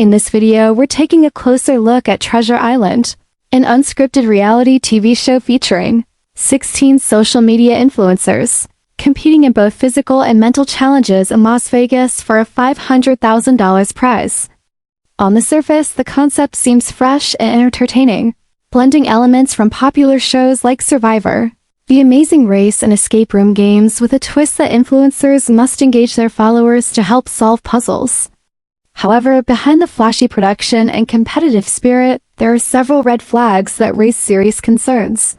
In this video, we're taking a closer look at Treasure Island, an unscripted reality TV show featuring 16 social media influencers competing in both physical and mental challenges in Las Vegas for a $500,000 prize. On the surface, the concept seems fresh and entertaining, blending elements from popular shows like Survivor, The Amazing Race, and escape room games with a twist that influencers must engage their followers to help solve puzzles. However, behind the flashy production and competitive spirit, there are several red flags that raise serious concerns.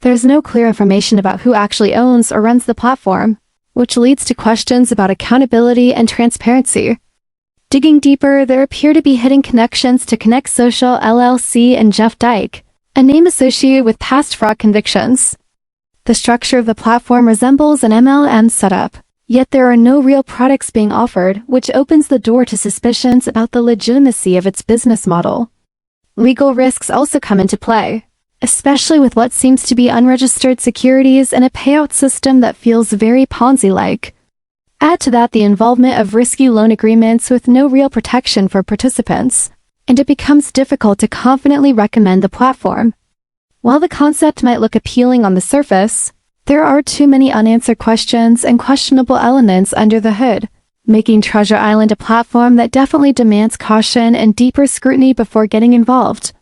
There's no clear information about who actually owns or runs the platform, which leads to questions about accountability and transparency. Digging deeper, there appear to be hidden connections to Connect Social LLC and Jeff Dyke, a name associated with past fraud convictions. The structure of the platform resembles an MLM setup, yet there are no real products being offered, which opens the door to suspicions about the legitimacy of its business model. Legal risks also come into play, especially with what seems to be unregistered securities and a payout system that feels very Ponzi-like. Add to that the involvement of risky loan agreements with no real protection for participants, and it becomes difficult to confidently recommend the platform. While the concept might look appealing on the surface, there are too many unanswered questions and questionable elements under the hood, making Treasure Island a platform that definitely demands caution and deeper scrutiny before getting involved.